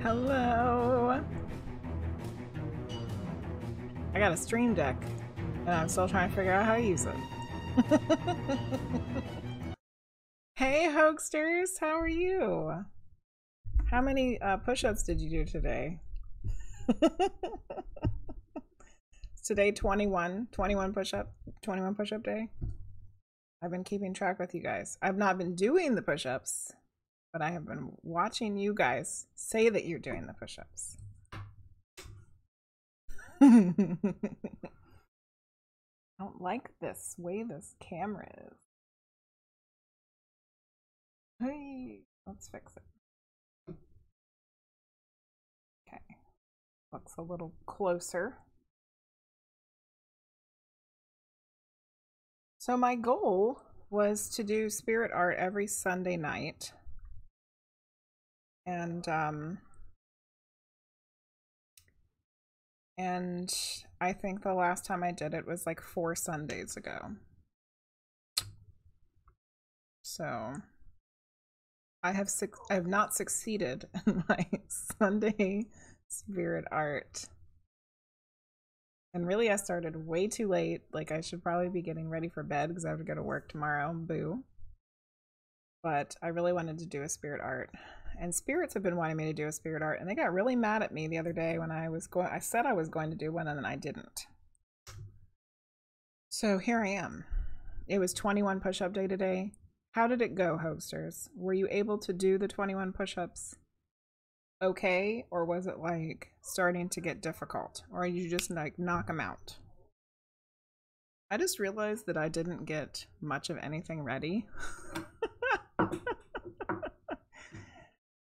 Hello. I got a stream deck and I'm still trying to figure out how to use it. Hey Hoaxsters, how are you? How many push-ups did you do today? Today 21 push-up day. I've been keeping track with you guys. I've not been doing the push-ups, but I have been watching you guys say that you're doing the push-ups. I don't like this way this camera is. Hey, let's fix it. Okay, looks a little closer. So my goal was to do spirit art every Sunday night. And I think the last time I did it was like 4 Sundays ago. So I have not succeeded in my Sunday spirit art. And really I started way too late. Like I should probably be getting ready for bed because I have to go to work tomorrow. Boo. But I really wanted to do a spirit art. And spirits have been wanting me to do a spirit art, and they got really mad at me the other day when I said I was going to do one and then I didn't. So here I am. It was 21 push-up day today. How did it go, Hoaxsters? Were you able to do the 21 push-ups okay, or was it like starting to get difficult, or you just like knock them out? I just realized that I didn't get much of anything ready.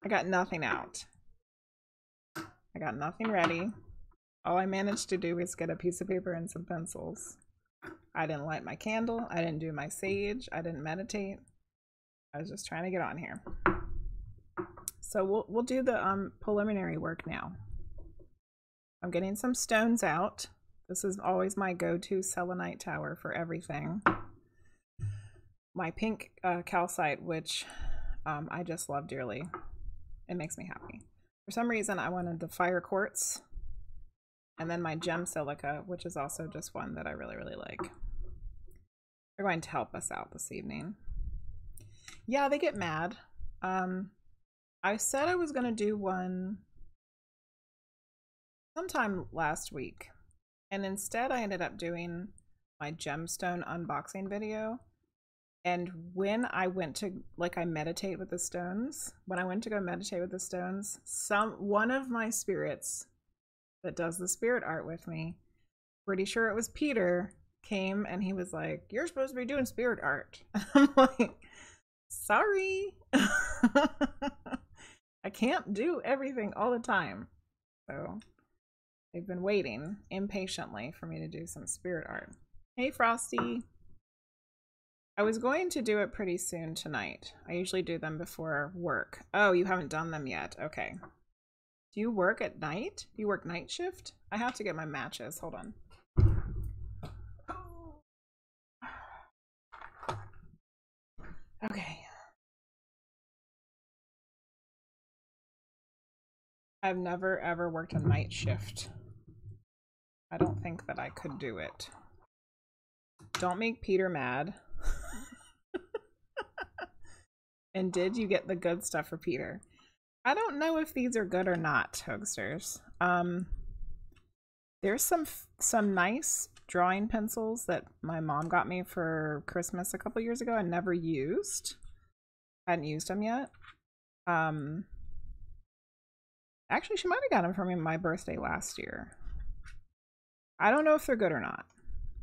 I got nothing out. I got nothing ready. All I managed to do was get a piece of paper and some pencils. I didn't light my candle. I didn't do my sage. I didn't meditate. I was just trying to get on here. So we'll do the preliminary work now. I'm getting some stones out. This is always my go-to selenite tower for everything. My pink calcite, which I just love dearly. It makes me happy. For some reason, I wanted the fire quartz, and then my gem silica, which is also just one that I really, really like. They're going to help us out this evening. Yeah, they get mad. I said I was going to do one sometime last week, and instead I ended up doing my gemstone unboxing video. And when I went to, like, I meditate with the stones, when I went to go meditate with the stones, one of my spirits that does the spirit art with me, pretty sure it was Peter, came and he was like, "You're supposed to be doing spirit art." I'm like, sorry. I can't do everything all the time. So they've been waiting impatiently for me to do some spirit art. Hey, Frosty. I was going to do it pretty soon tonight. I usually do them before work. Oh, you haven't done them yet. Okay. Do you work at night? Do you work night shift? I have to get my matches. Hold on. Okay. I've never ever worked a night shift. I don't think that I could do it. Don't make Peter mad. And did you get the good stuff for Peter? I don't know if these are good or not, Hoaxsters. There's some nice drawing pencils that my mom got me for Christmas a couple years ago. I never used. I hadn't used them yet. Actually, she might have got them for me on my birthday last year. I don't know if they're good or not,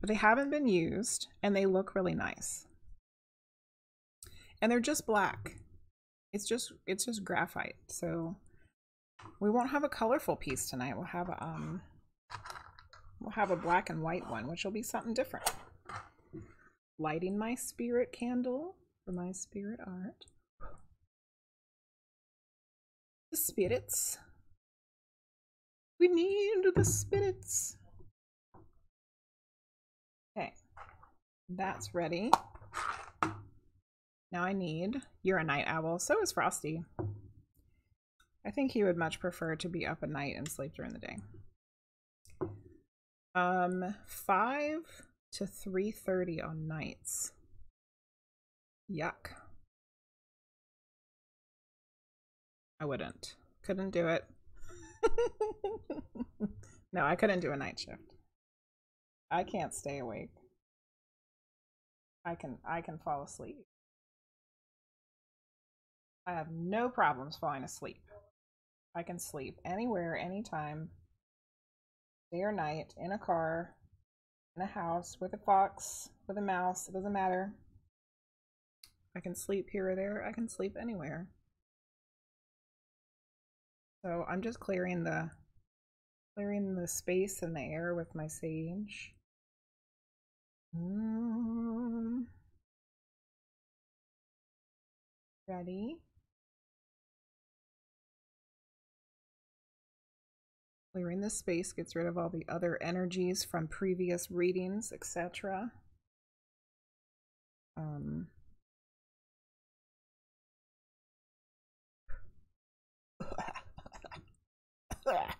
but they haven't been used and they look really nice. And they're just black. It's just graphite. So we won't have a colorful piece tonight. We'll have a black and white one, which will be something different. Lighting my spirit candle for my spirit art. The spirits. We need the spirits. Okay, that's ready. Now I need, you're a night owl, so is Frosty. I think he would much prefer to be up at night and sleep during the day. 5 to 3:30 on nights. Yuck. I wouldn't. Couldn't do it. No, I couldn't do a night shift. I can't stay awake. I can fall asleep. I have no problems falling asleep. I can sleep anywhere, anytime, day or night, in a car, in a house, with a fox, with a mouse, it doesn't matter. I can sleep here or there, I can sleep anywhere. So I'm just clearing the space and the air with my sage. Ready? Clearing the space gets rid of all the other energies from previous readings, etc.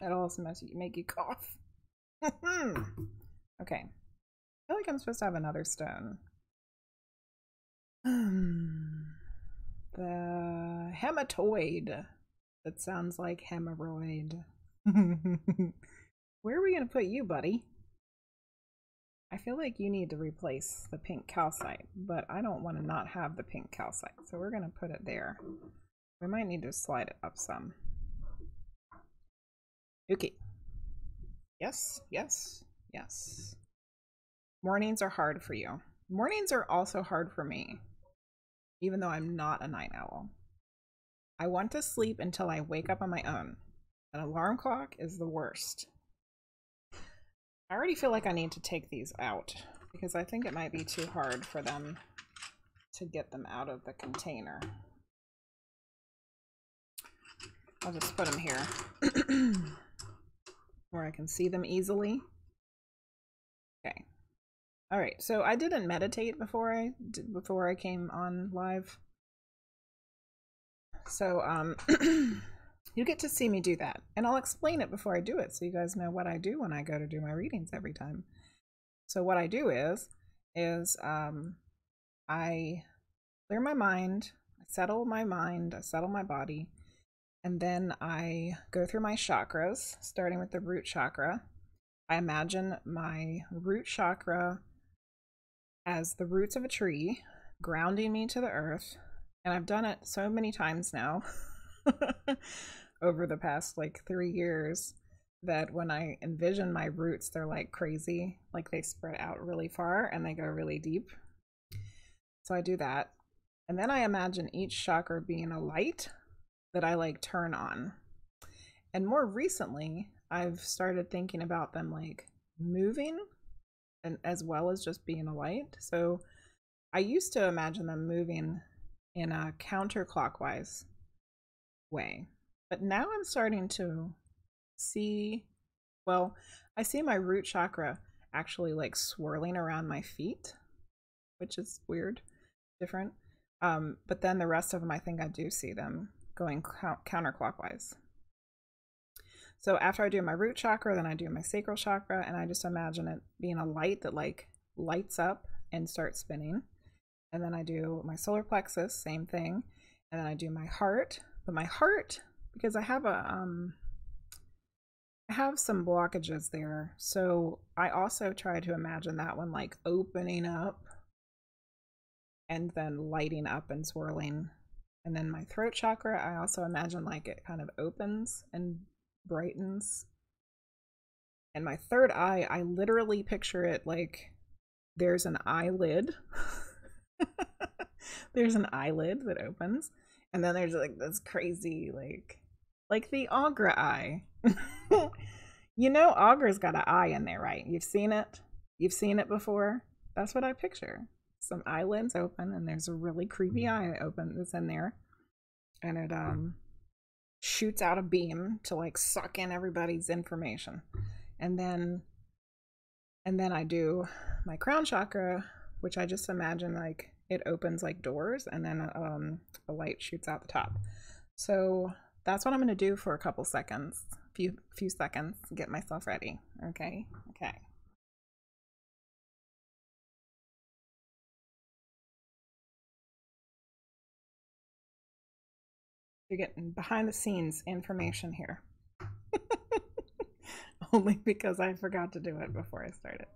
That'll also make you cough. Okay. I feel like I'm supposed to have another stone. The hematoid. That sounds like hemorrhoid. Where are we going to put you, buddy? I feel like you need to replace the pink calcite, but I don't want to not have the pink calcite, so we're going to put it there. We might need to slide it up some. Okay. Yes, yes, yes. Mornings are hard for you. Mornings are also hard for me, even though I'm not a night owl. I want to sleep until I wake up on my own. An alarm clock is the worst. I already feel like I need to take these out because I think it might be too hard for them to get them out of the container. I'll just put them here where I can see them easily. Okay. All right. So I didn't meditate before I came on live. So you get to see me do that, and I'll explain it before I do it so you guys know what I do when I go to do my readings every time. So what I do is I clear my mind, I settle my mind, I settle my body, and then I go through my chakras, starting with the root chakra. I imagine my root chakra as the roots of a tree, grounding me to the earth, and I've done it so many times now over the past like 3 years that when I envision my roots, they're like crazy, like they spread out really far and they go really deep. So I do that, and then I imagine each chakra being a light that I like turn on. And more recently, I've started thinking about them like moving, and as well as just being a light. So I used to imagine them moving in a counterclockwise way, but now I'm starting to see, well, I see my root chakra actually like swirling around my feet, which is weird, different. But then the rest of them, I think I do see them going counterclockwise. So after I do my root chakra, then I do my sacral chakra, and I just imagine it being a light that like lights up and starts spinning. And then I do my solar plexus, same thing. And then I do my heart. But my heart, because I have some blockages there. So I also try to imagine that one like opening up and then lighting up and swirling. And then my throat chakra, I also imagine like it kind of opens and brightens. And my third eye, I literally picture it like there's an eyelid. There's an eyelid that opens, and then there's like this crazy like the Augur eye. You know, Augur's got an eye in there, right? You've seen it before. That's what I picture. Some eyelids open, and there's a really creepy eye open that's in there, and it shoots out a beam to like suck in everybody's information. And then I do my crown chakra, which I just imagine like it opens like doors, and then a light shoots out the top. So That's what I'm going to do for a couple seconds, few seconds, to get myself ready. Okay. Okay. You're getting behind the scenes information here. Only because I forgot to do it before I started.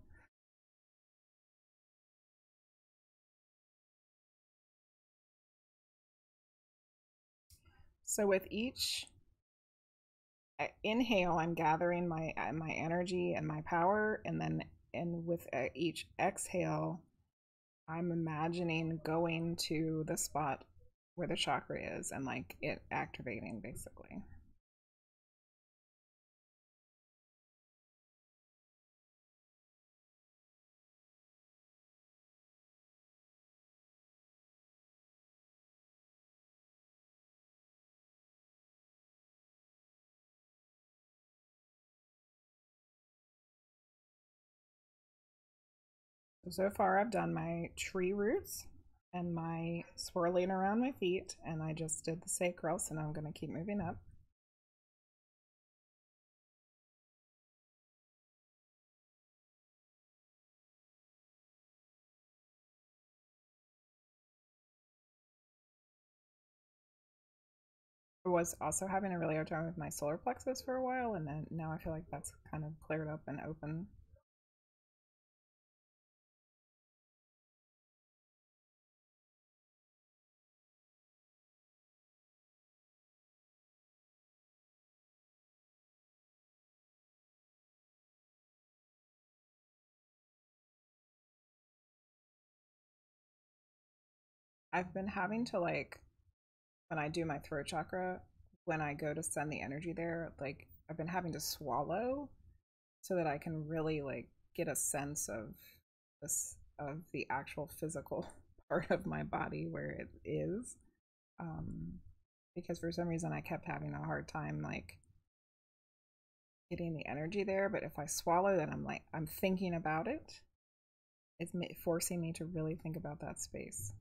So with each inhale, I'm gathering my energy and my power, and then with each exhale, I'm imagining going to the spot where the chakra is and like it activating basically. So far I've done my tree roots and my swirling around my feet, and I just did the sacral, so now I'm going to keep moving up. I was also having a really hard time with my solar plexus for a while, and then now I feel like that's kind of cleared up and open. I've been having to, like, when I do my throat chakra, when I go to send the energy there, like I've been having to swallow so that I can really like get a sense of this, of the actual physical part of my body where it is. Because for some reason I kept having a hard time like getting the energy there, but if I swallow, then I'm thinking about it. It's forcing me to really think about that space.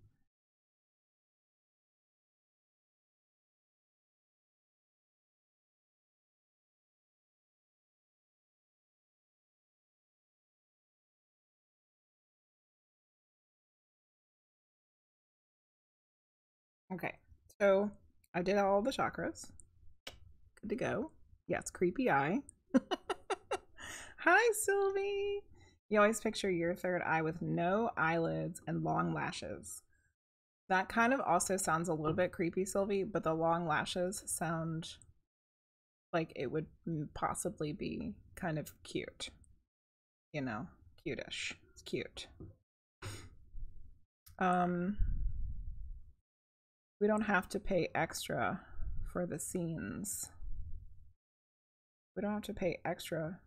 Okay, so I did all the chakras. Good to go. Yes, creepy eye. Hi, Sylvie. You always picture your third eye with no eyelids and long lashes. That kind of also sounds a little bit creepy, Sylvie, but the long lashes sound like it would possibly be kind of cute. You know, cutish. It's cute. We don't have to pay extra for the scenes. We don't have to pay extra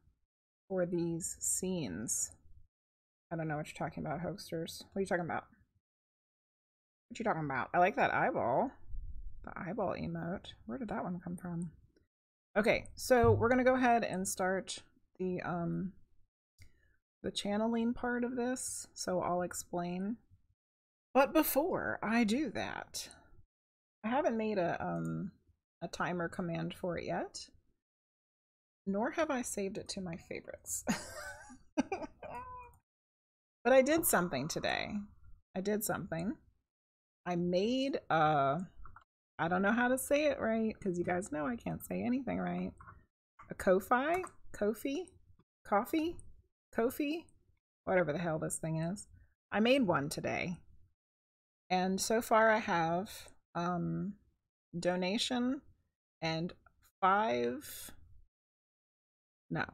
for these scenes. I don't know what you're talking about, hosters. What are you talking about? What you talking about? I like that eyeball. The eyeball emote. Where did that one come from? Okay, so we're gonna go ahead and start the channeling part of this. So I'll explain. But before I do that, I haven't made a timer command for it yet, nor have I saved it to my favorites. But I did something today. I did something. I made I don't know how to say it right because you guys know I can't say anything right. A Ko-fi, coffee, whatever the hell this thing is. I made one today, and so far I have donation and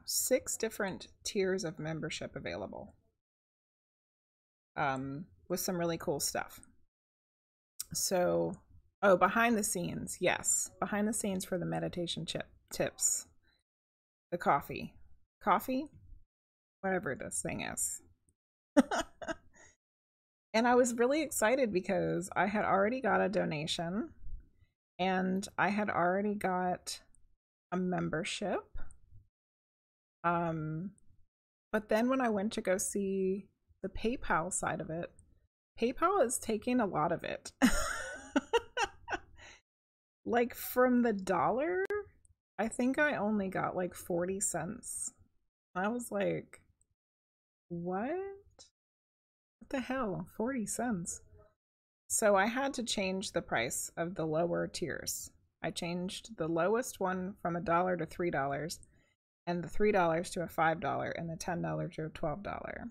6 different tiers of membership available, with some really cool stuff. So, oh, behind the scenes, yes, behind the scenes for the meditation tips, the coffee, whatever this thing is. And I was really excited because I had already got a donation and I had already got a membership. But then when I went to go see the PayPal side of it, PayPal is taking a lot of it. Like from the dollar, I think I only got like 40 cents. I was like, what? What the hell? 40 cents. So I had to change the price of the lower tiers. I changed the lowest one from $1 to $3, and the $3 to a $5, and the $10 to a $12.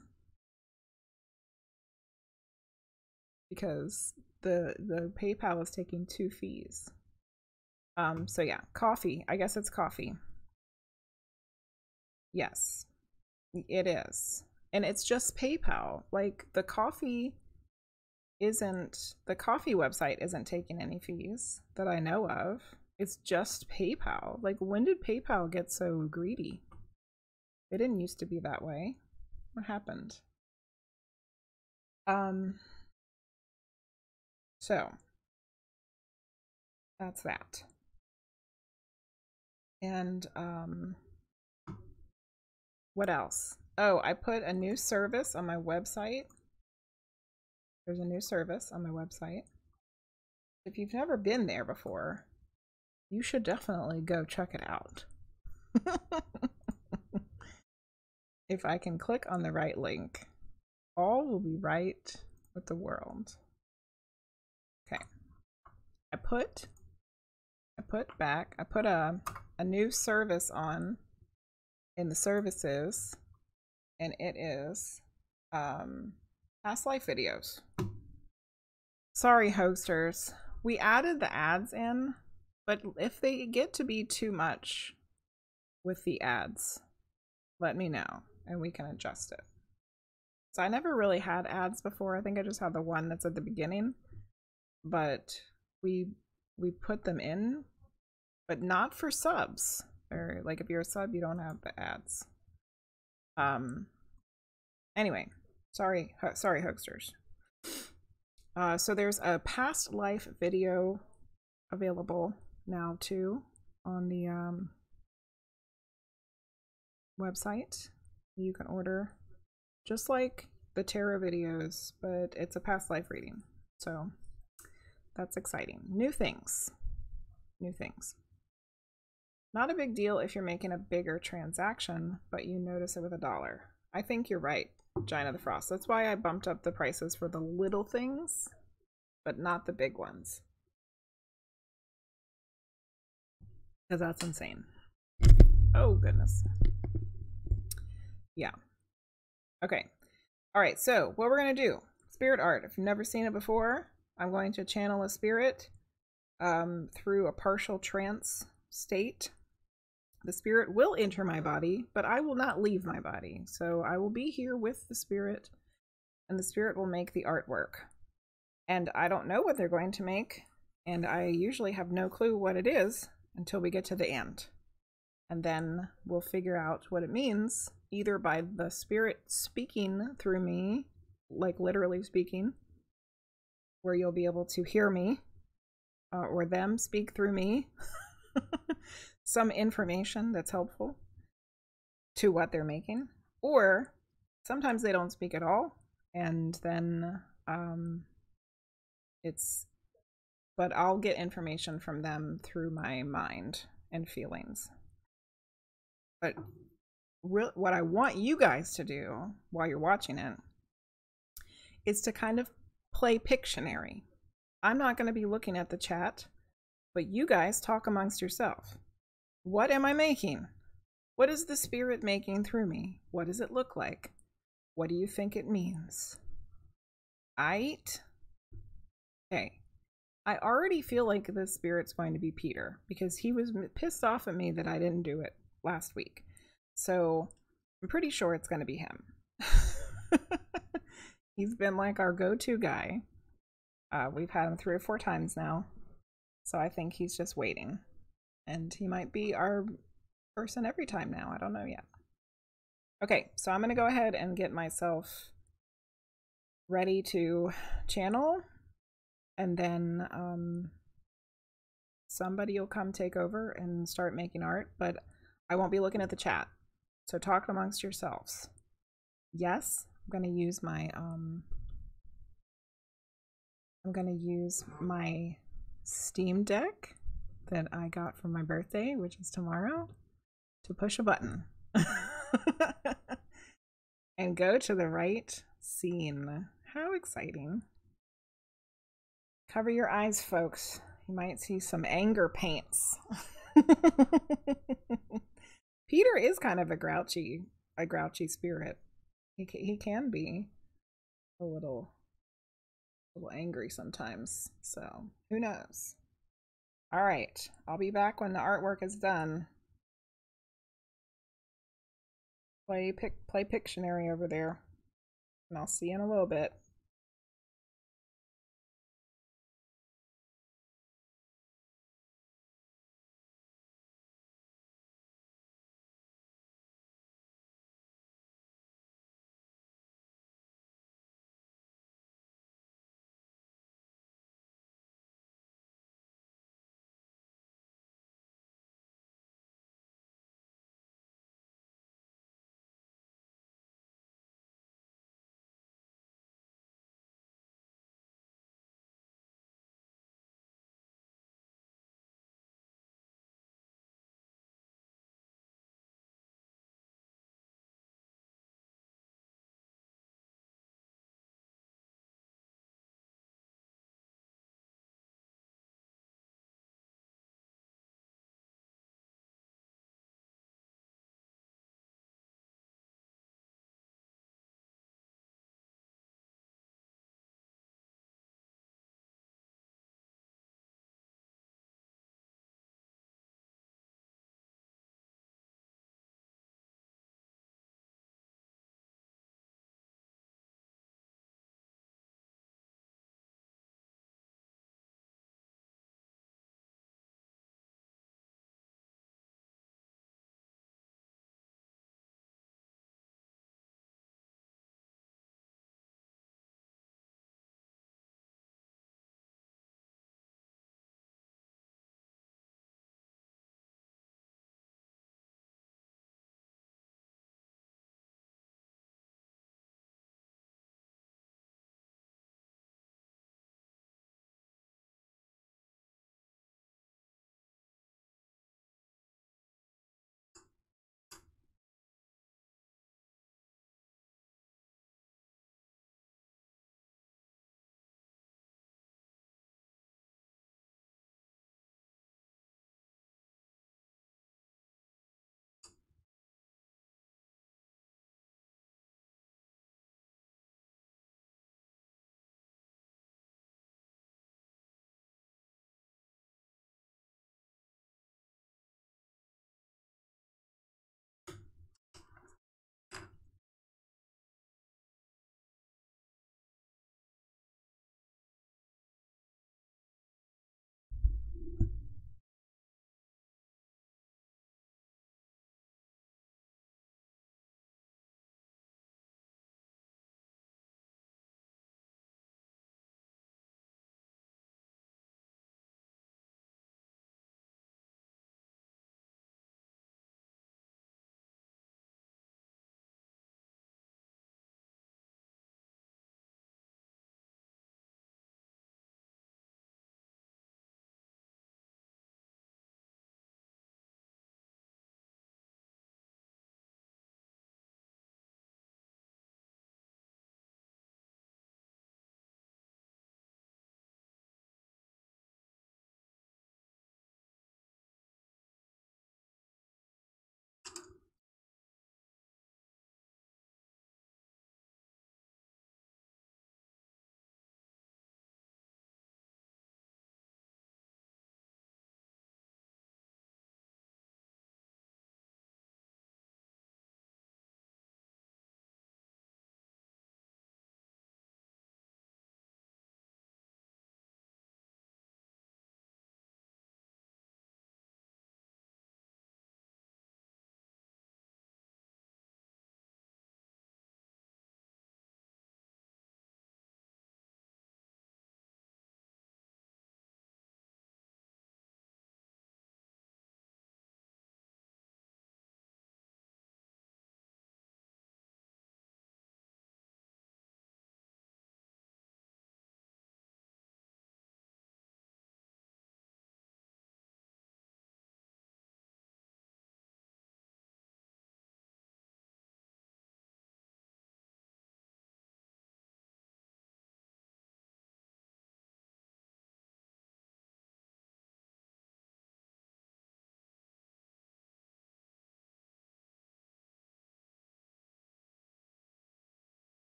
Because the PayPal is taking 2 fees. So yeah, coffee. I guess it's coffee. Yes, it is. And it's just PayPal. Like the coffee website isn't taking any fees that I know of. It's just PayPal. Like when did PayPal get so greedy? It didn't used to be that way. What happened? So that's that. And what else? Oh, I put a new service on my website. There's a new service on my website. If you've never been there before, you should definitely go check it out. If I can click on the right link, all will be right with the world. Okay. I put a new service on in the services, and it is past life videos. Sorry, hosters. We added the ads in, but if they get to be too much with the ads, let me know and we can adjust it. So I never really had ads before. I think I just had the one that's at the beginning, but we put them in, but not for subs. Or like if you're a sub, you don't have the ads. Anyway, sorry hosters. So there's a past life video available now too on the website. You can order just like the tarot videos, but it's a past life reading. So that's exciting. New things. Not a big deal if you're making a bigger transaction, but you notice it with $1. I think you're right, Giant of the Frost. That's why I bumped up the prices for the little things, but not the big ones. Because that's insane. Oh, goodness. Yeah. Okay. All right, so what we're going to do, spirit art. If you've never seen it before, I'm going to channel a spirit through a partial trance state. The spirit will enter my body, but I will not leave my body. So I will be here with the spirit, and the spirit will make the artwork. And I don't know what they're going to make, and I usually have no clue what it is until we get to the end. And then we'll figure out what it means, either by the spirit speaking through me, like literally speaking, where you'll be able to hear me, or them speak through me. Some information that's helpful to what they're making, or sometimes they don't speak at all, and then but I'll get information from them through my mind and feelings. But what I want you guys to do while you're watching it is to kind of play Pictionary. I'm not going to be looking at the chat, but you guys talk amongst yourself. What am I making? What is the spirit making through me? What does it look like? What do you think it means? Aight? Okay. I already feel like this spirit's going to be Peter, because he was pissed off at me that I didn't do it last week. So I'm pretty sure it's going to be him. He's been like our go-to guy. We've had him 3 or 4 times now. So I think he's just waiting. And he might be our person every time now. I don't know yet. Okay, so I'm going to go ahead and get myself ready to channel. And then somebody will come take over and start making art. But I won't be looking at the chat. So talk amongst yourselves. Yes, I'm going to use my Steam Deck that I got for my birthday, which is tomorrow, to push a button and go to the right scene. How exciting. Cover your eyes, folks. You might see some anger paints. Peter is kind of a grouchy spirit. He can be a little angry sometimes. So who knows? All right, I'll be back when the artwork is done. Play Pictionary over there, and I'll see you in a little bit.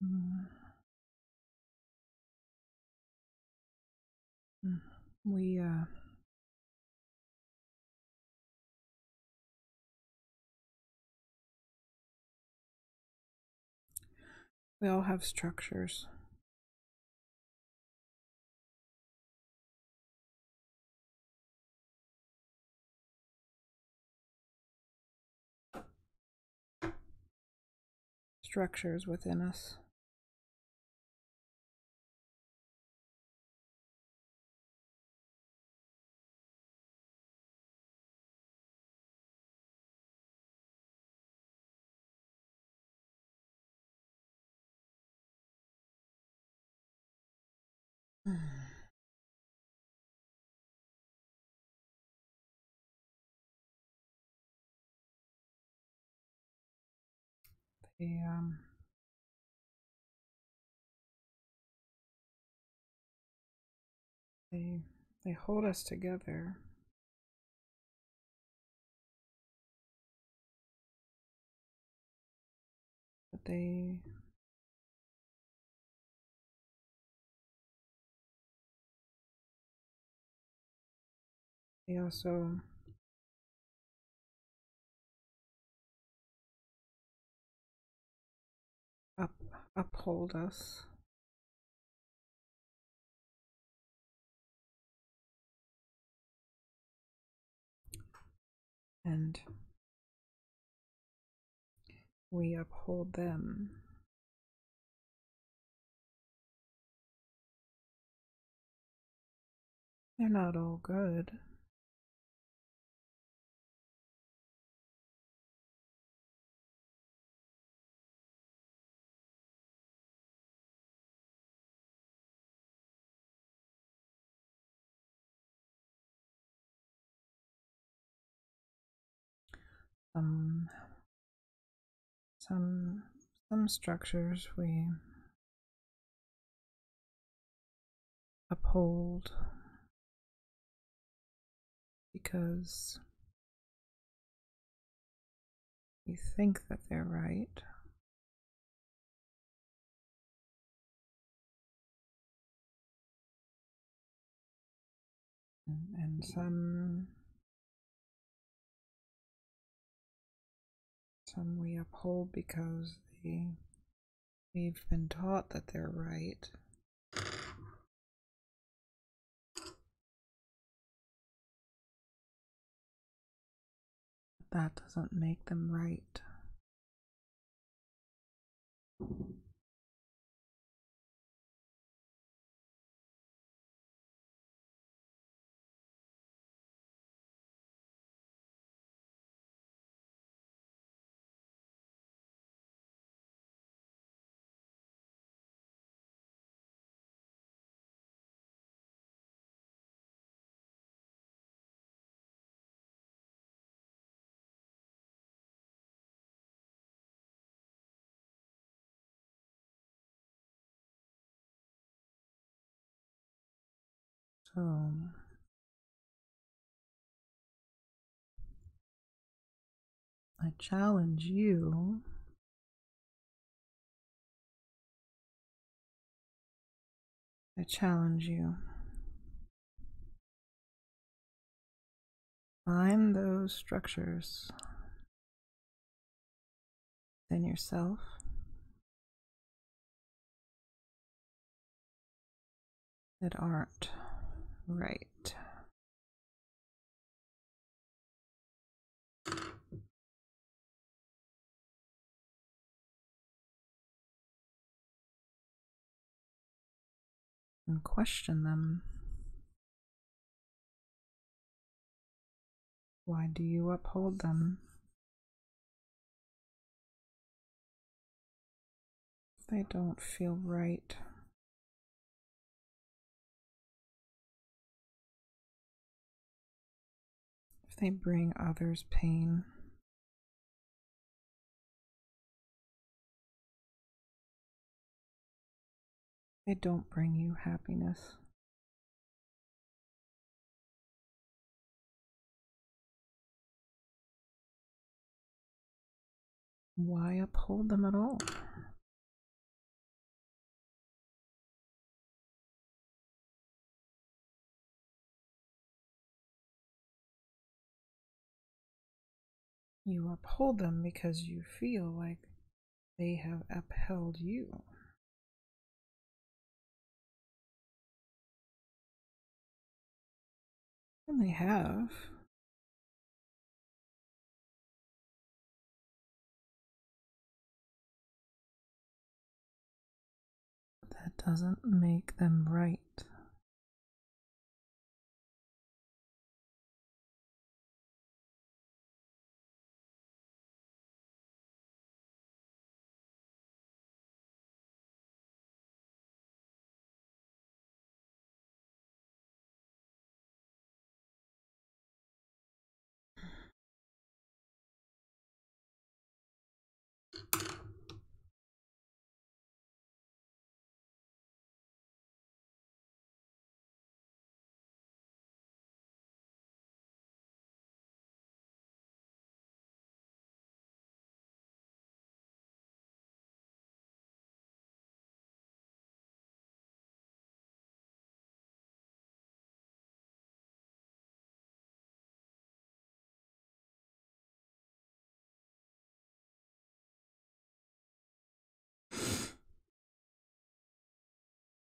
Mm. We we all have structures. Structures within us. They they hold us together. But they also uphold us. And we uphold them. They're not all good. Um, some structures we uphold because we think that they're right. And some we uphold because we've been taught that they're right. That doesn't make them right. So I challenge you Find those structures within yourself that aren't right. And question them. Why do you uphold them? If they don't feel right. If they bring others pain. They don't bring you happiness. Why uphold them at all? You uphold them because you feel like they have upheld you. And they have. But that doesn't make them right.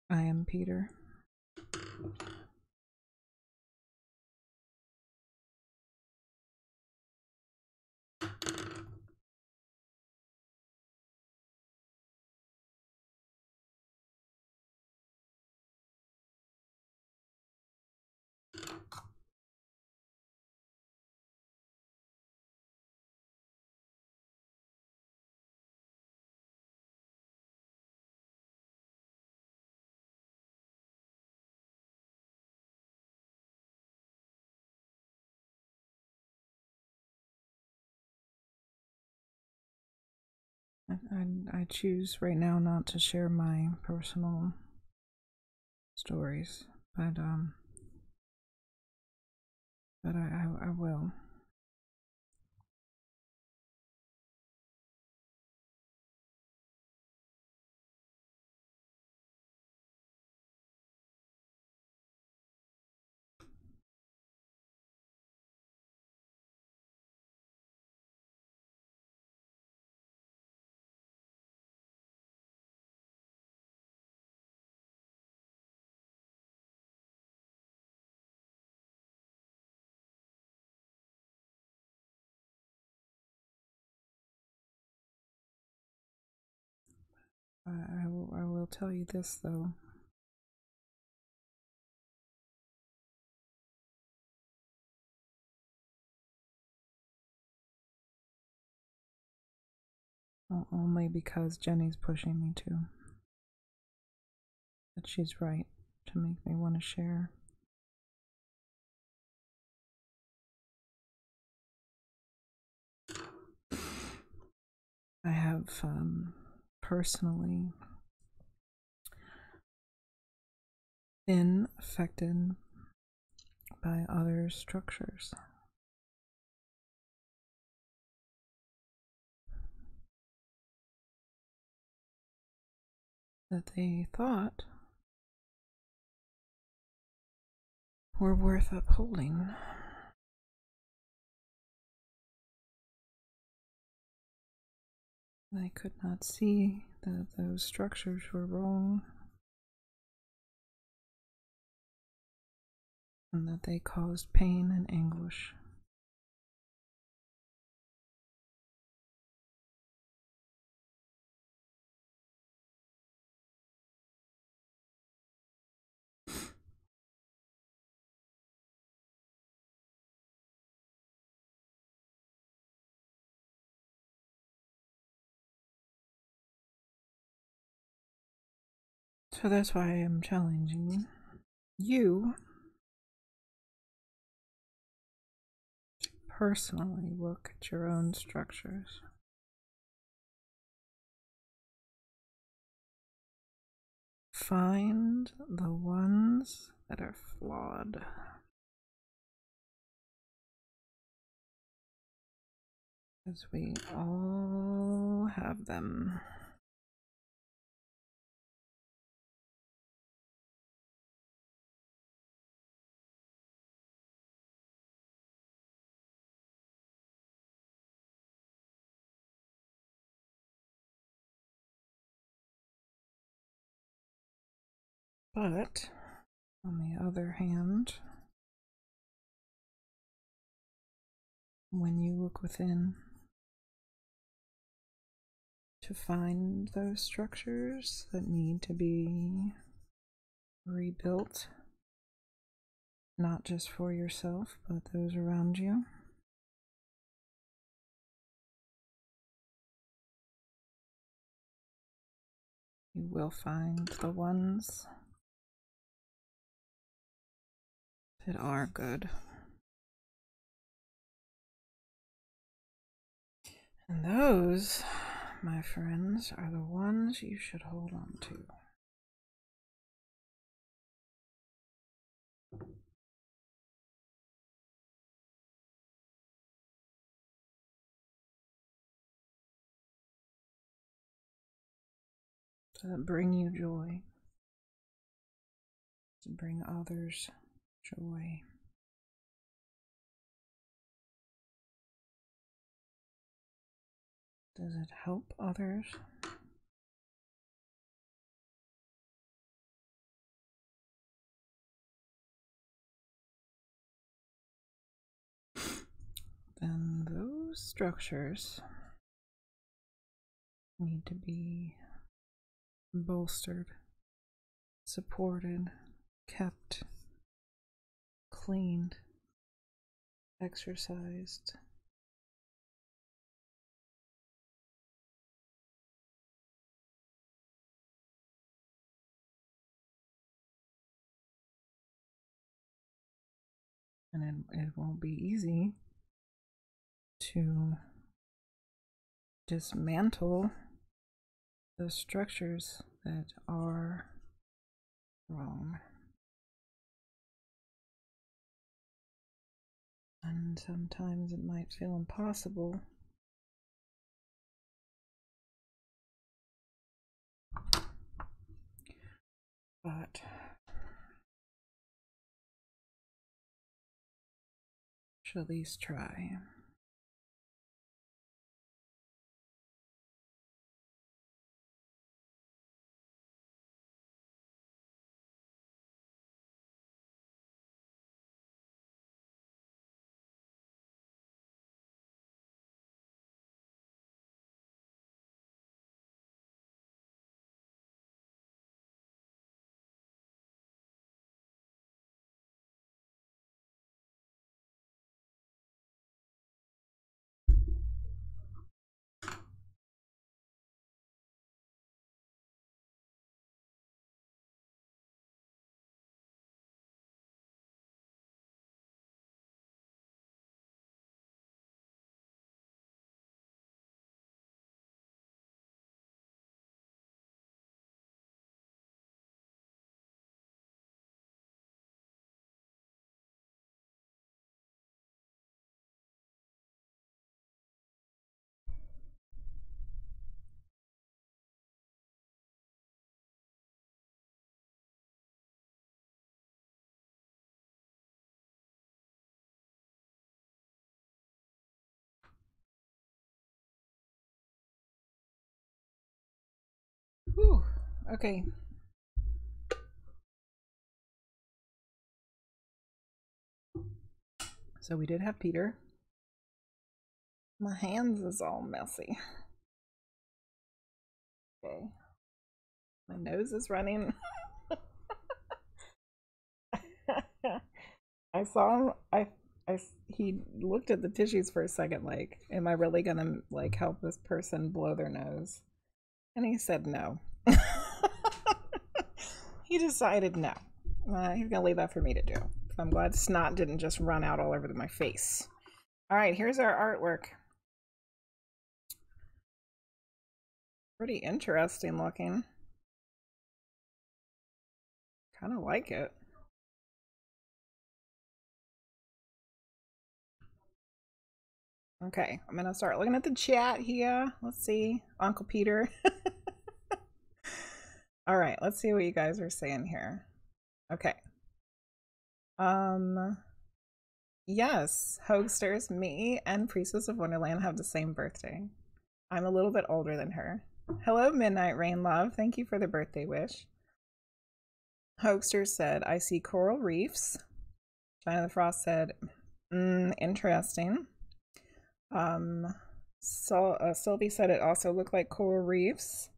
I am Peter. I choose right now not to share my personal stories, but I will. I will tell you this though. Only because Jenny's pushing me to. But she's right to make me want to share. I have personally been affected by other structures that they thought were worth upholding. I could not see that those structures were wrong and that they caused pain and anguish. So that's why I am challenging you to personally look at your own structures. Find the ones that are flawed. As we all have them. But on the other hand, when you look within to find those structures that need to be rebuilt, not just for yourself, but those around you, you will find the ones that are good. And those, my friends, are the ones you should hold on to. To bring you joy, to bring others joy. Does it help others? Then those structures need to be bolstered, supported, kept, cleaned, exercised. And it won't be easy to dismantle the structures that are wrong. And sometimes it might feel impossible. But should at least try. Whew. Okay. So we did have Peter. My hands is all messy. Okay. My nose is running. I saw him. He looked at the tissues for a second, like, am I really gonna like help this person blow their nose? And he said no. He decided no. He's gonna leave that for me to do. So I'm glad snot didn't just run out all over my face. All right, here's our artwork. Pretty interesting looking. Kind of like it. Okay, I'm gonna start looking at the chat here. Let's see, Uncle Peter. All right, let's see what you guys are saying here. Okay. Yes, Hogsters, me and Priestess of Wonderland have the same birthday. I'm a little bit older than her. Hello, Midnight Rain Love. Thank you for the birthday wish. Hoaxer said, I see coral reefs. China the Frost said, interesting. Sylvie said it also looked like coral reefs.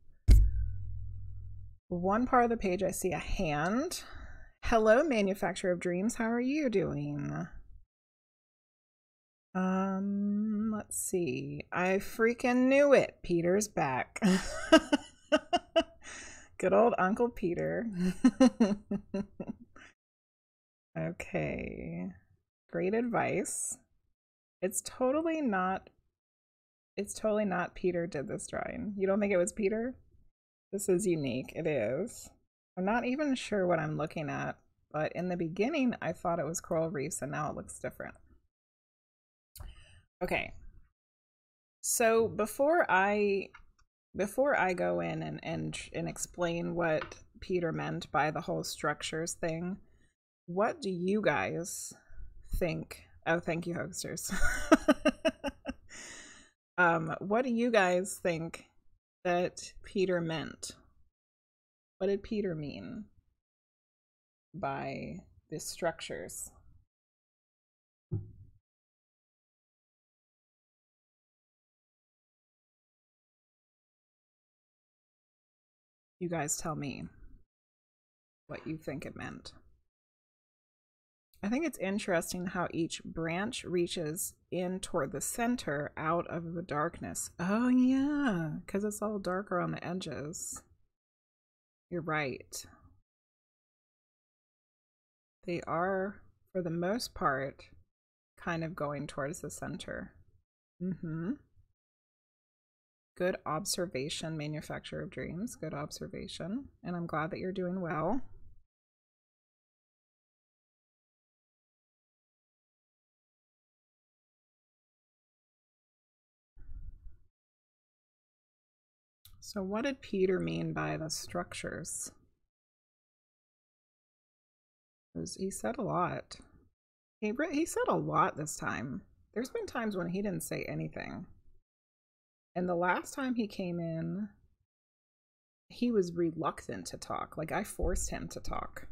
One part of the page I see a hand. Hello, Manufacturer of Dreams. How are you doing? Let's see. I freaking knew it. Peter's back. Good old Uncle Peter. Okay. Great advice. It's totally not Peter did this drawing. You don't think it was Peter? This is unique. It is. I'm not even sure what I'm looking at, but in the beginning I thought it was coral reefs and now it looks different. Okay. So before I go in and explain what Peter meant by the whole structures thing, what do you guys think? Oh, thank you, Hoaxers. What do you guys think that Peter meant? What did Peter mean by the structures? You guys tell me what you think it meant. I think it's interesting how each branch reaches in toward the center out of the darkness. Oh yeah, because it's all darker on the edges. You're right. They are, for the most part, kind of going towards the center. Good observation, Manufacturer of Dreams. Good observation. And I'm glad that you're doing well. So what did Peter mean by the structures? He said a lot. He said a lot this time. There's been times when he didn't say anything. And the last time he came in, he was reluctant to talk. Like, I forced him to talk.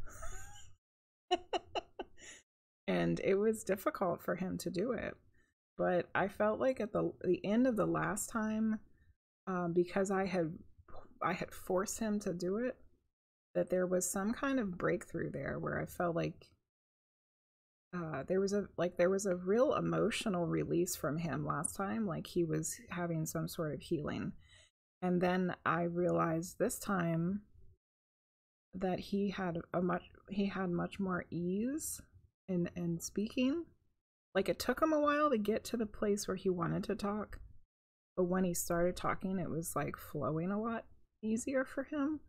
And it was difficult for him to do it. But I felt like at the end of the last time, because I had forced him to do it, that there was some kind of breakthrough there where I felt like there was a real emotional release from him last time, like he was having some sort of healing. And then I realized this time that he had much more ease in speaking. Like, it took him a while to get to the place where he wanted to talk, but when he started talking, it was like flowing a lot easier for him.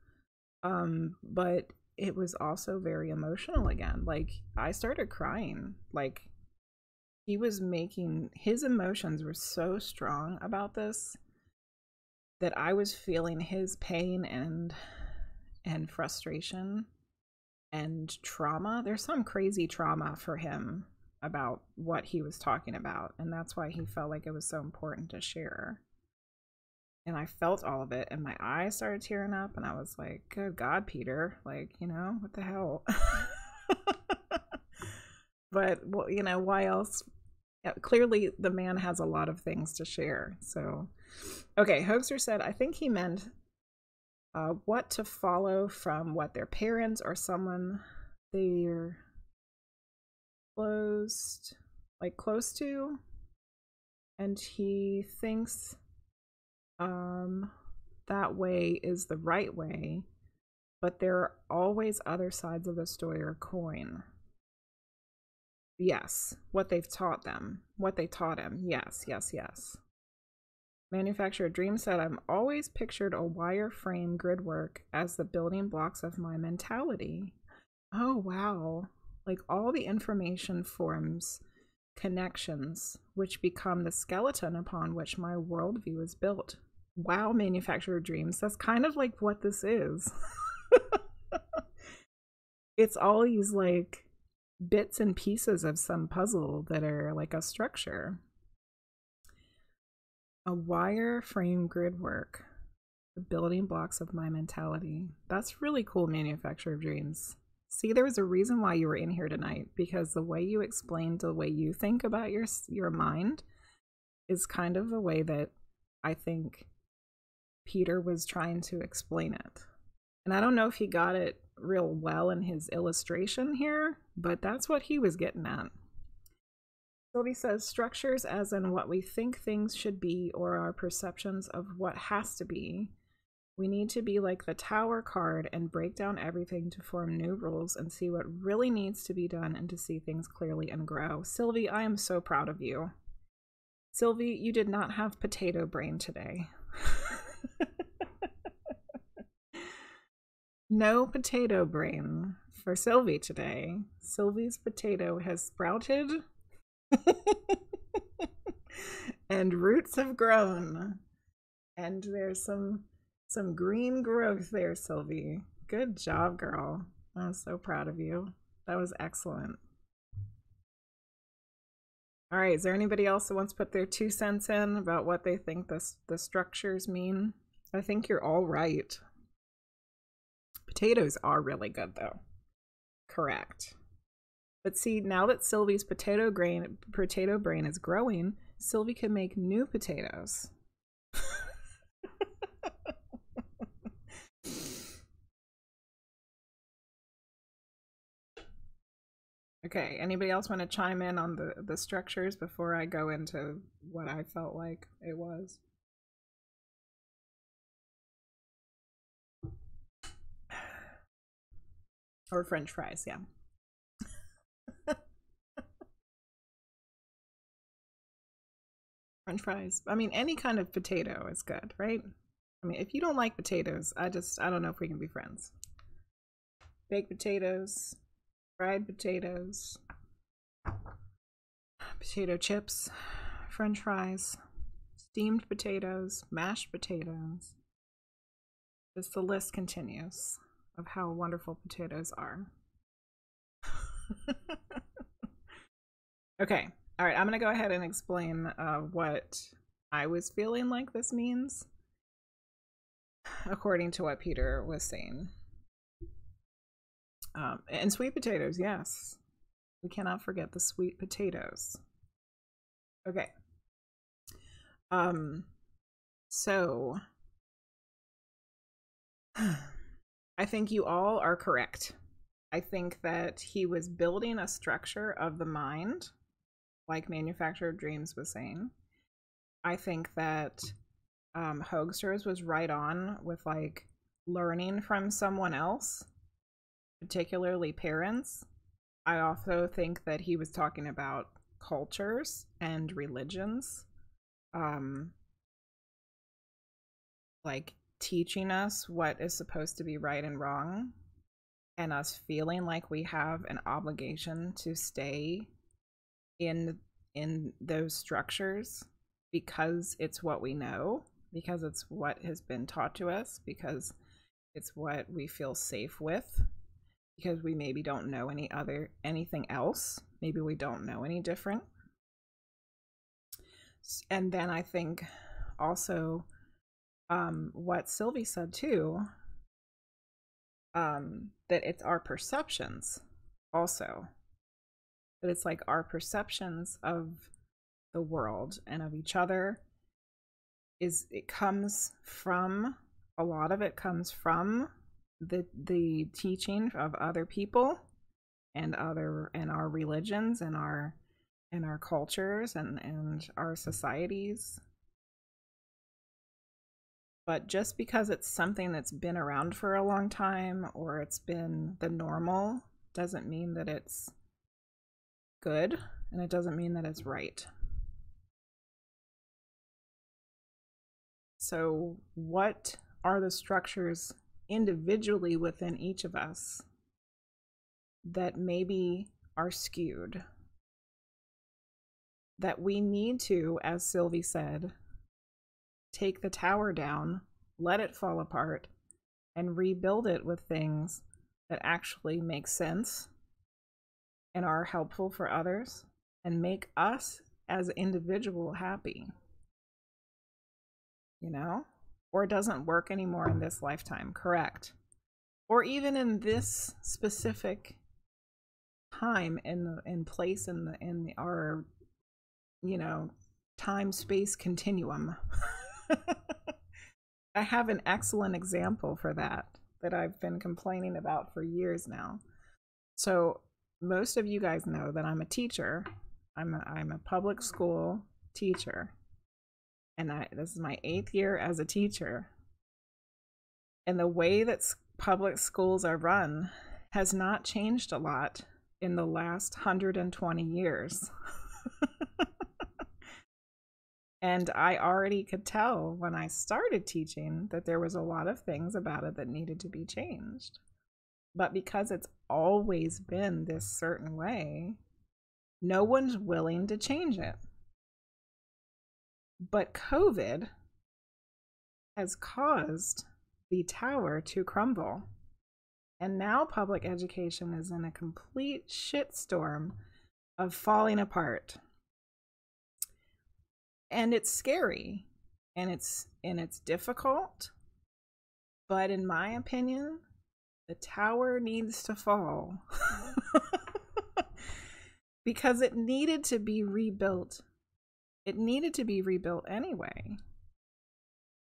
But it was also very emotional again. Like, I started crying. Like, his emotions were so strong about this that I was feeling his pain and frustration and trauma. There's some crazy trauma for him about what he was talking about, and that's why he felt like it was so important to share. And I felt all of it, and my eyes started tearing up, and I was like, good God, Peter, like, you know, what the hell? But, well, you know, why else? Clearly the man has a lot of things to share. So, okay, Hoaxer said, I think he meant what to follow from what their parents or someone they're close to, and he thinks that way is the right way, but there are always other sides of the story or coin. Yes, what they've taught them, what they taught him. Yes, yes, yes. Manufacturer Dream said, I've always pictured a wireframe grid work as the building blocks of my mentality. Oh, wow. Like, all the information forms connections, which become the skeleton upon which my worldview is built. Wow, Manufacturer Dreams. That's kind of like what this is. It's all these, like, bits and pieces of some puzzle that are like a structure. A wireframe grid work. The building blocks of my mentality. That's really cool, Manufacturer of Dreams. See, there was a reason why you were in here tonight, because the way you explained the way you think about your mind is kind of the way that I think Peter was trying to explain it. And I don't know if he got it real well in his illustration here, but that's what he was getting at. Sylvie says, structures as in what we think things should be or our perceptions of what has to be. We need to be like the tower card and break down everything to form new rules and see what really needs to be done and to see things clearly and grow. Sylvie, I am so proud of you. Sylvie, you did not have potato brain today. No potato brain for Sylvie today. Sylvie's potato has sprouted and roots have grown. And there's some green growth there, Sylvie. Good job, girl. I'm so proud of you. That was excellent. All right, is there anybody else that wants to put their 2 cents in about what they think the structures mean? I think you're all right. Potatoes are really good, though. Correct. But see, now that Sylvie's potato brain is growing, Sylvie can make new potatoes. Okay, anybody else want to chime in on the structures before I go into what I felt like it was? Or French fries, yeah. French fries. I mean, any kind of potato is good, right? I mean, if you don't like potatoes, I don't know if we can be friends. Baked potatoes, fried potatoes, potato chips, French fries, steamed potatoes, mashed potatoes. Just the list continues of how wonderful potatoes are. Okay, all right, I'm gonna go ahead and explain what I was feeling like this means according to what Peter was saying. And sweet potatoes, yes. We cannot forget the sweet potatoes. Okay. So I think you all are correct. I think that he was building a structure of the mind, like Manufacturer of Dreams was saying. I think that Hoagsters was right on with like learning from someone else, particularly parents. I also think that he was talking about cultures and religions, like teaching us what is supposed to be right and wrong, and us feeling like we have an obligation to stay in those structures because it's what we know, because it's what has been taught to us, because it's what we feel safe with, because we maybe don't know anything else. Maybe we don't know any different. And then I think also what Sylvie said too, that it's our perceptions also. That it's like our perceptions of the world and of each other comes from, a lot of it comes from the teaching of other people and our religions and our cultures and our societies. But just because it's something that's been around for a long time or it's been the normal doesn't mean that it's good, and it doesn't mean that it's right. So what are the structures individually within each of us that maybe are skewed, that we need to, as Sylvie said, take the tower down, let it fall apart, and rebuild it with things that actually make sense and are helpful for others and make us as an individual happy, you know? Or it doesn't work anymore in this lifetime, correct? or even in this specific time in place in our, you know, time space continuum. I have an excellent example for that I've been complaining about for years now. So most of you guys know that I'm a teacher. I'm a public school teacher, and this is my 8th year as a teacher. And the way that public schools are run has not changed a lot in the last 120 years. And I already could tell when I started teaching that there was a lot of things about it that needed to be changed. But because it's always been this certain way, no one's willing to change it. But COVID has caused the tower to crumble. And now public education is in a complete shitstorm of falling apart. And it's scary, and it's difficult, but in my opinion, the tower needs to fall. Because it needed to be rebuilt. It needed to be rebuilt anyway.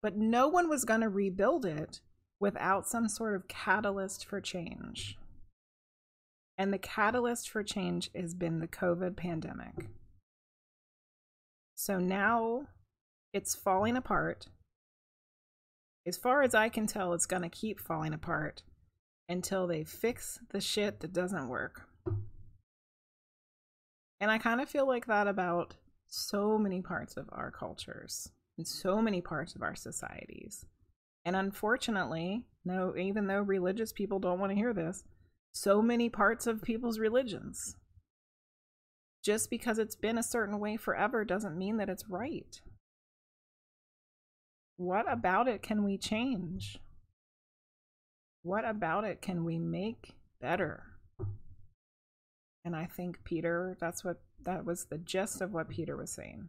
But no one was going to rebuild it without some sort of catalyst for change. And the catalyst for change has been the COVID pandemic. So now it's falling apart. As far as I can tell, it's going to keep falling apart until they fix the shit that doesn't work. And I kind of feel like that about so many parts of our cultures and so many parts of our societies. And unfortunately, no, even though religious people don't want to hear this, so many parts of people's religions. Just because it's been a certain way forever doesn't mean that it's right. What about it can we change? What about it can we make better? And I think Peter, that was the gist of what Peter was saying.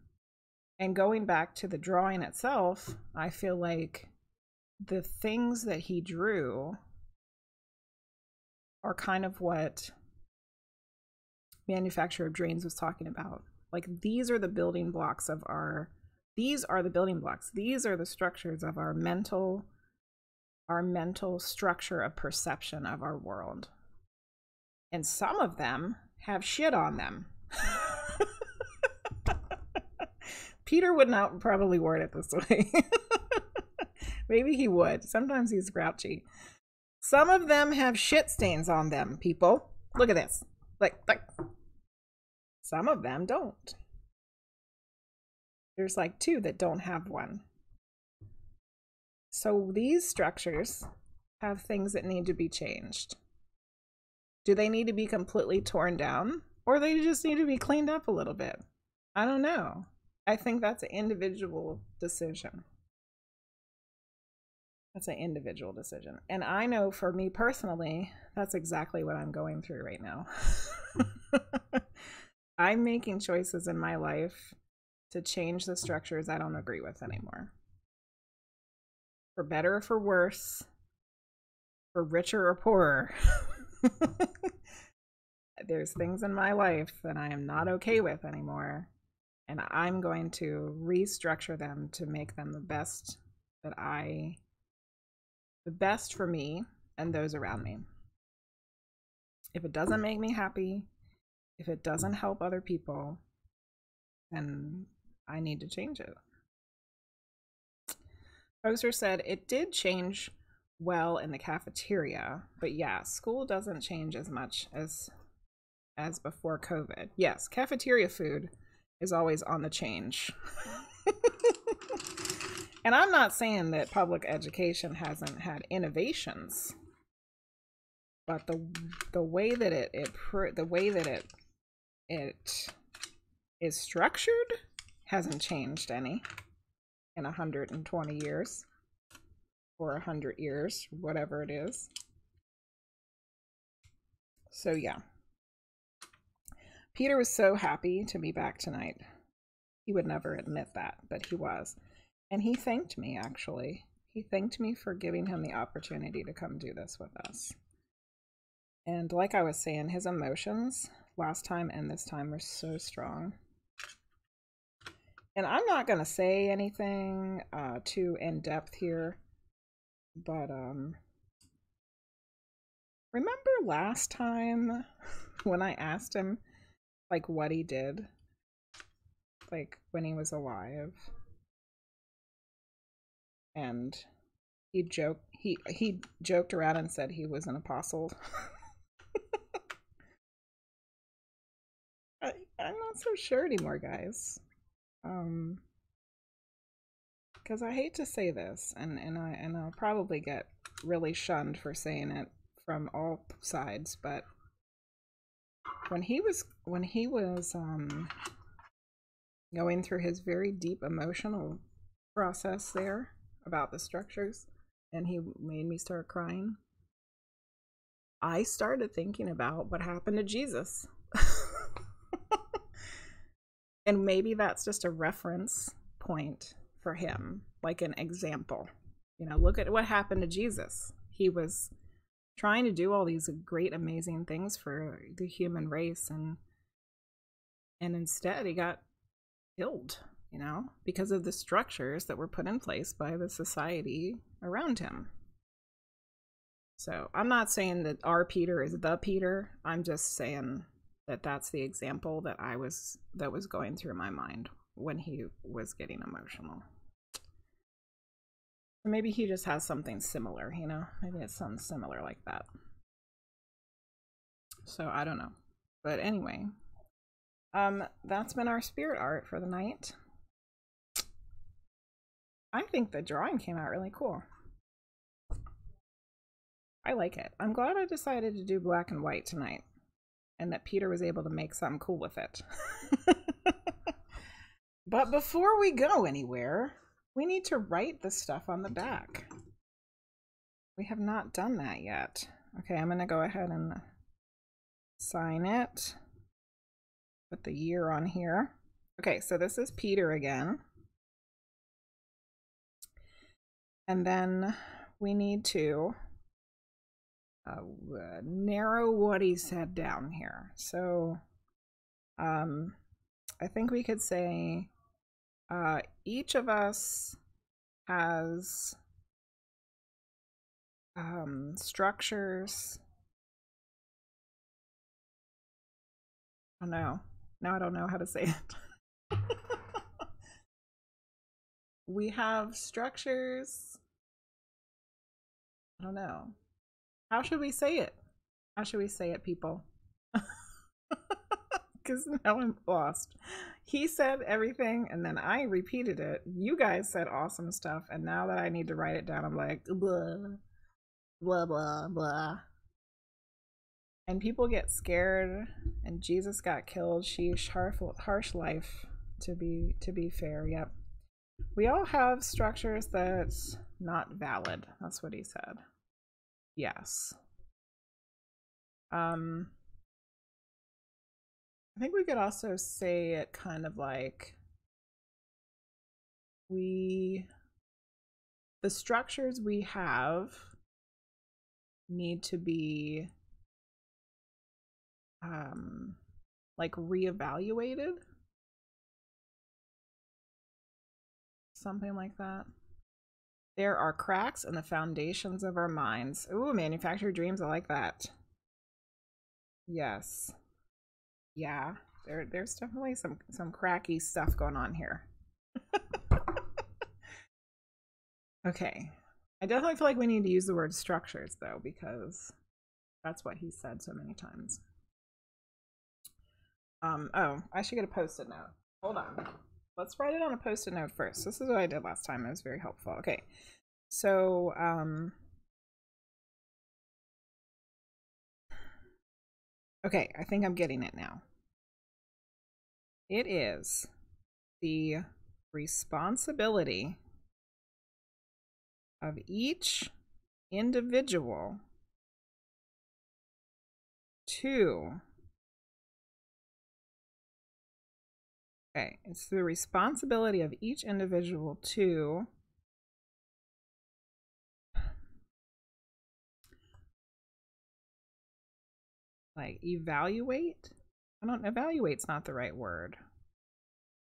And going back to the drawing itself, I feel like the things that he drew are kind of what Manufacture of Dreams was talking about. Like, these are the building blocks of these are the structures of our mental structure of perception of our world. And some of them have shit on them. Peter would not probably word it this way. Maybe he would. Sometimes he's grouchy. Some of them have shit stains on them, people. Look at this. Like, some of them don't. There's like 2 that don't have one. So these structures have things that need to be changed. Do they need to be completely torn down, or they just need to be cleaned up a little bit? I don't know. I think that's an individual decision. That's an individual decision. And I know for me personally, that's exactly what I'm going through right now. I'm making choices in my life to change the structures I don't agree with anymore. For better or for worse, for richer or poorer. There's things in my life that I am not okay with anymore, and I'm going to restructure them to make them the best for me and those around me. If it doesn't make me happy, if it doesn't help other people, then I need to change it. Poster said it did change well in the cafeteria, but yeah, school doesn't change as much as before COVID. Yes, cafeteria food is always on the change. And I'm not saying that public education hasn't had innovations, but the way that it is structured hasn't changed any in 120 years or 100 years, whatever it is. So yeah, Peter was so happy to be back tonight. He would never admit that, but he was. And he thanked me, actually. he thanked me for giving him the opportunity to come do this with us. And like I was saying, his emotions last time and this time are so strong. And I'm not going to say anything too in-depth here, but remember last time when I asked him like what he did, like when he was alive, and he joked around and said he was an apostle. I'm not so sure anymore, guys. Because I hate to say this, and I'll probably get really shunned for saying it from all sides, but when he was going through his very deep emotional process there about the structures, and he made me start crying, I started thinking about what happened to Jesus. And maybe that's just a reference point for him, like an example. You know, look at what happened to Jesus. He was trying to do all these great, amazing things for the human race, and instead he got killed, you know, because of the structures that were put in place by the society around him. So I'm not saying that our Peter is the Peter. I'm just saying that that's the example that was going through my mind when he was getting emotional. Maybe he just has something similar, you know? Maybe it's something similar like that. So I don't know. But anyway, that's been our spirit art for the night. I think the drawing came out really cool. I like it. I'm glad I decided to do black and white tonight, and that Peter was able to make something cool with it. But before we go anywhere, we need to write the stuff on the back. We have not done that yet. Okay, I'm gonna go ahead and sign it. Put the year on here. Okay, so this is Peter again. And then we need to narrow what he said down here. So I think we could say each of us has structures. Oh no, now I don't know how to say it. We have structures. I don't know. How should we say it? How should we say it, people? Because now I'm lost. He said everything, and then I repeated it. You guys said awesome stuff, and now that I need to write it down, I'm like, blah, blah, blah, blah. And people get scared, and Jesus got killed. Sheesh, harsh life, to be fair. Yep. We all have structures that's not valid. That's what he said. Yes. I think we could also say it kind of like the structures we have need to be like reevaluated. Something like that. There are cracks in the foundations of our minds. Ooh, manufactured dreams, I like that. Yes. Yeah, there's definitely some cracky stuff going on here. Okay. I definitely feel like we need to use the word structures though, because that's what he said so many times. Oh, I should get a post-it note. Hold on. Let's write it on a post-it note first. This is what I did last time. It was very helpful. Okay. So, okay, I think I'm getting it now. It is the responsibility of each individual to, okay, it's the responsibility of each individual to Like evaluate? I don't, evaluate's not the right word.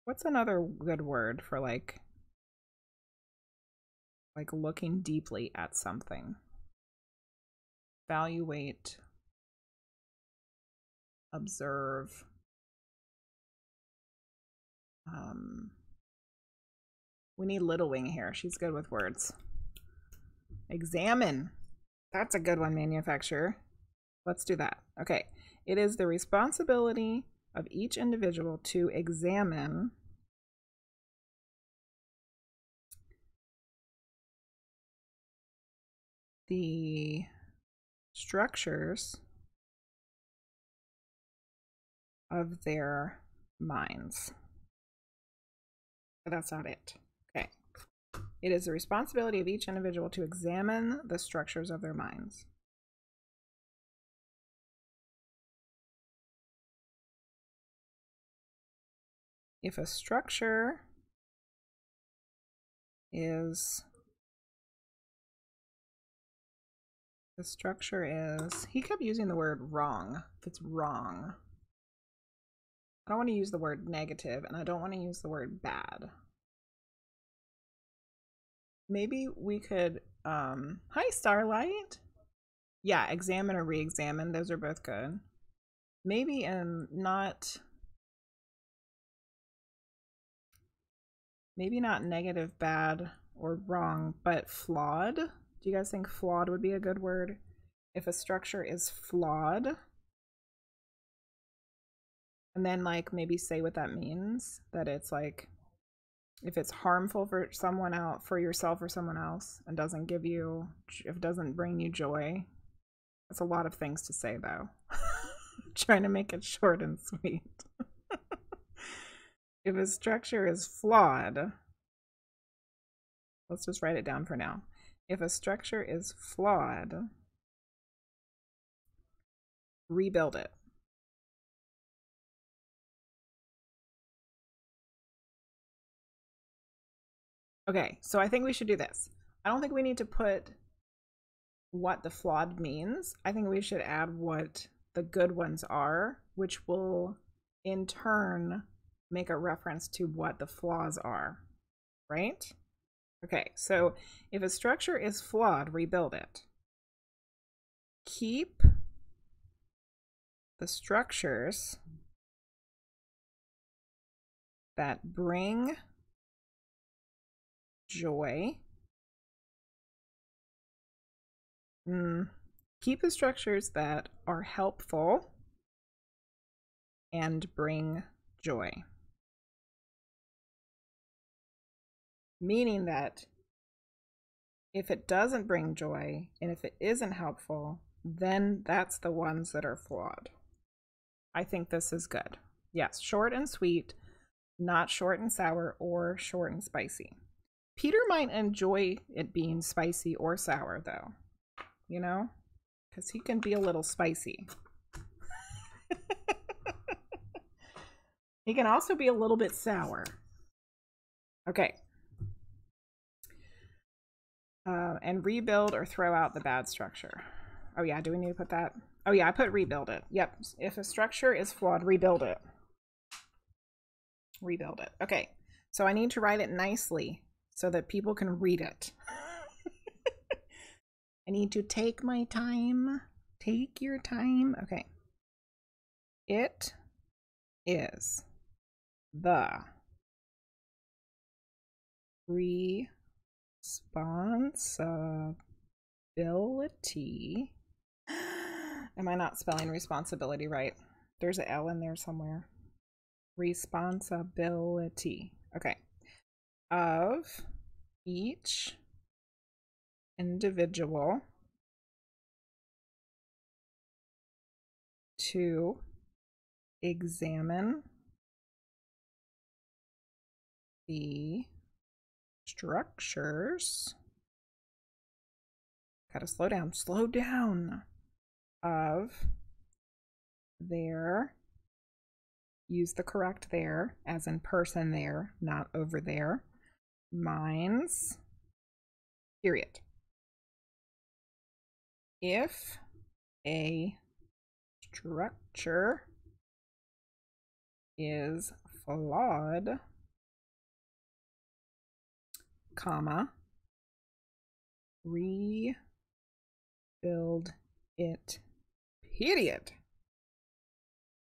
What's another good word for like looking deeply at something? Evaluate, observe. We need Little Wing here. She's good with words. Examine. That's a good one, manufacturer. Let's do that. Okay. It is the responsibility of each individual to examine the structures of their minds. But that's not it. Okay. It is the responsibility of each individual to examine the structures of their minds. If a structure is, he kept using the word wrong. If it's wrong. I don't want to use the word negative, and I don't want to use the word bad. Maybe we could, hi Starlight. Yeah, examine or re-examine, those are both good. Maybe not negative, bad, or wrong, but flawed. Do you guys think flawed would be a good word? If a structure is flawed, and then like maybe say what that means, that it's like if it's harmful for someone else, for yourself or someone else, and doesn't give you, if it doesn't bring you joy. That's a lot of things to say though. Trying to make it short and sweet. If a structure is flawed, let's just write it down for now. If a structure is flawed, rebuild it. Okay, so I think we should do this. I don't think we need to put what the flawed means. I think we should add what the good ones are, which will in turn make a reference to what the flaws are, right? Okay, so if a structure is flawed, rebuild it. Keep the structures that bring joy. Keep the structures that are helpful and bring joy. Meaning that if it doesn't bring joy and if it isn't helpful, then that's the ones that are flawed. I think this is good. Yes, short and sweet, not short and sour or short and spicy. Peter might enjoy it being spicy or sour though, you know, because he can be a little spicy. He can also be a little bit sour. Okay. And rebuild or throw out the bad structure. Oh yeah, do we need to put that? Oh yeah, I put rebuild it. Yep, if a structure is flawed, rebuild it. Rebuild it. Okay, so I need to write it nicely so that people can read it. I need to take my time. Take your time. Okay. It is the responsibility. Am I not spelling responsibility right? There's an L in there somewhere. Responsibility. Okay. Of each individual to examine the structures. Gotta slow down. Slow down. Of their, use the correct there, as in person there, not over there, minds, period. If a structure is flawed, comma, rebuild it, period.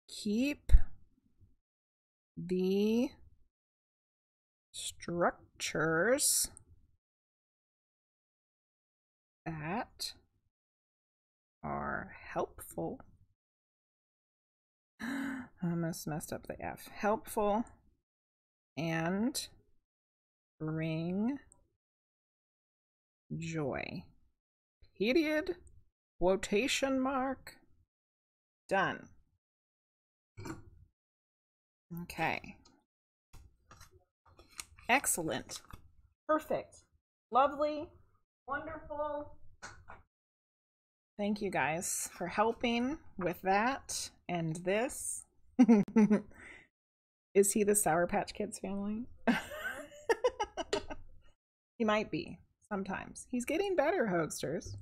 Keep the structures that are helpful. I almost messed up the F. Helpful and bring joy. Period. Quotation mark. Done. Okay. Excellent. Perfect. Lovely. Wonderful. Thank you guys for helping with that and this. Is he the Sour Patch Kids family? He might be sometimes. He's getting better, Hogsters.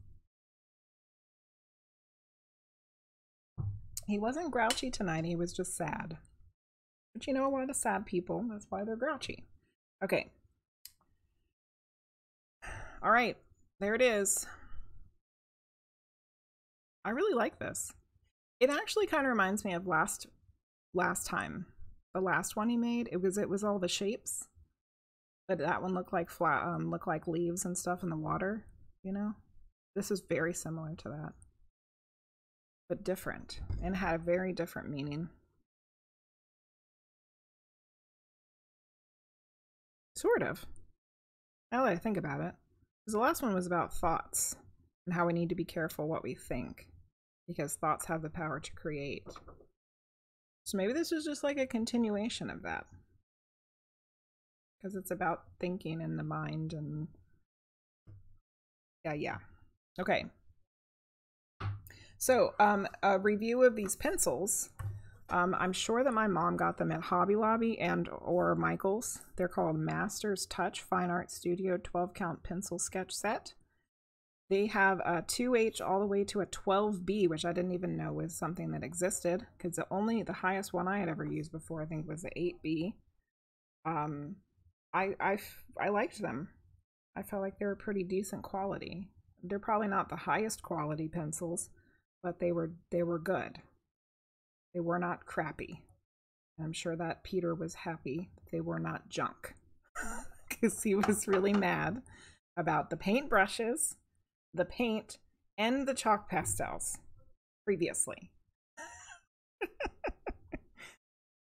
He wasn't grouchy tonight. He was just sad. But you know, a lot of sad people, that's why they're grouchy. Okay. All right. There it is. I really like this. It actually kind of reminds me of last time. The last one he made. It was all the shapes. But that one looked like looked like leaves and stuff in the water, you know? This is very similar to that. But different. And had a very different meaning. Sort of. Now that I think about it. Because the last one was about thoughts. And how we need to be careful what we think. Because thoughts have the power to create. So maybe this is just like a continuation of that. Because it's about thinking in the mind and... Yeah. Okay. So, a review of these pencils. I'm sure that my mom got them at Hobby Lobby and or Michael's. They're called Master's Touch Fine Art Studio 12-count pencil sketch set. They have a 2H all the way to a 12B, which I didn't even know was something that existed, because the highest one I had ever used before, I think, was the 8B. I liked them. I felt like they were pretty decent quality. They're probably not the highest quality pencils, but they were good. They were not crappy. I'm sure that Peter was happy they were not junk, because he was really mad about the paint brushes, the paint, and the chalk pastels previously.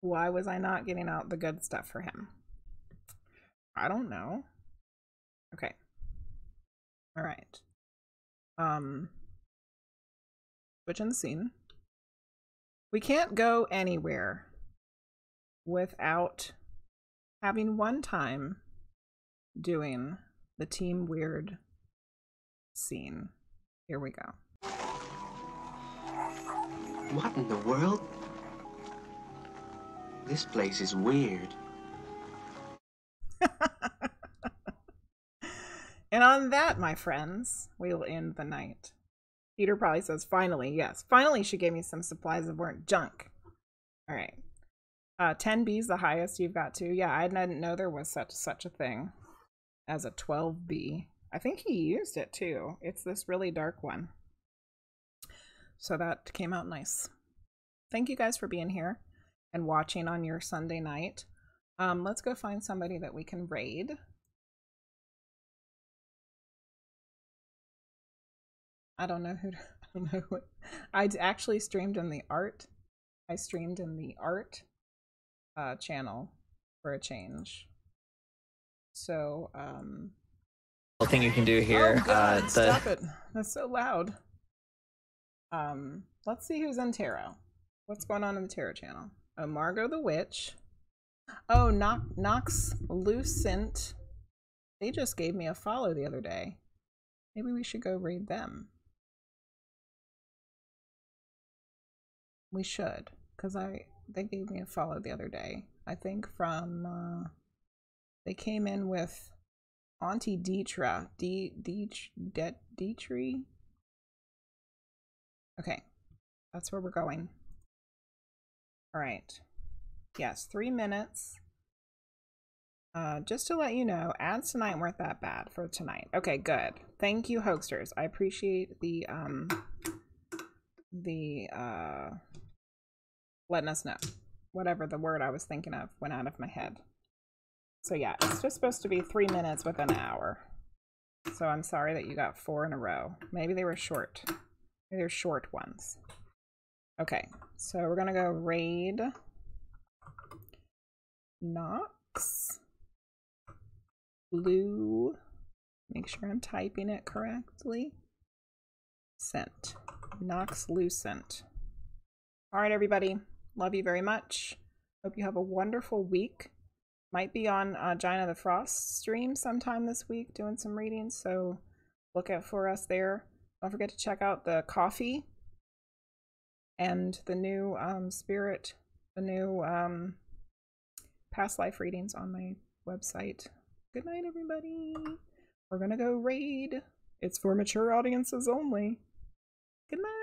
Why was I not getting out the good stuff for him? I don't know. Okay. All right. Switching the scene. We can't go anywhere without having one time doing the Team Weird scene. Here we go. What in the world? This place is weird. And on that, my friends, we will end the night. Peter probably says, finally, yes. Finally, she gave me some supplies that weren't junk. All right. 10B is the highest you've got to. Yeah, I didn't know there was such a thing as a 12B. I think he used it too. It's this really dark one. So that came out nice. Thank you guys for being here and watching on your Sunday night. Let's go find somebody that we can raid. I don't know what. I actually streamed in the art. I streamed in the art channel for a change. So, thing you can do here. Oh God, stop it. That's so loud. Let's see who's in tarot. What's going on in the tarot channel? Oh, Margot the Witch. Oh, Nox Lucent. They just gave me a follow the other day. Maybe we should go raid them. We should, because they gave me a follow the other day. I think from they came in with Auntie Deetra. Deetri. Okay. That's where we're going. All right. Yes, 3 minutes. Just to let you know, ads tonight weren't that bad for tonight. Okay, good. Thank you, Hoaxsters. I appreciate the letting us know. Whatever the word I was thinking of went out of my head. So yeah, it's just supposed to be 3 minutes within an hour. So I'm sorry that you got 4 in a row. Maybe they were short. Maybe they're short ones. Okay, so we're gonna go raid Knox Blue. Make sure I'm typing it correctly. Scent. Knox Lucent. All right, everybody. Love you very much. Hope you have a wonderful week. Might be on Giant of the Frost stream sometime this week doing some readings, so look out for us there. Don't forget to check out the coffee and the new spirit, the new past life readings on my website. Good night, everybody. We're gonna go raid. It's for mature audiences only. Good night.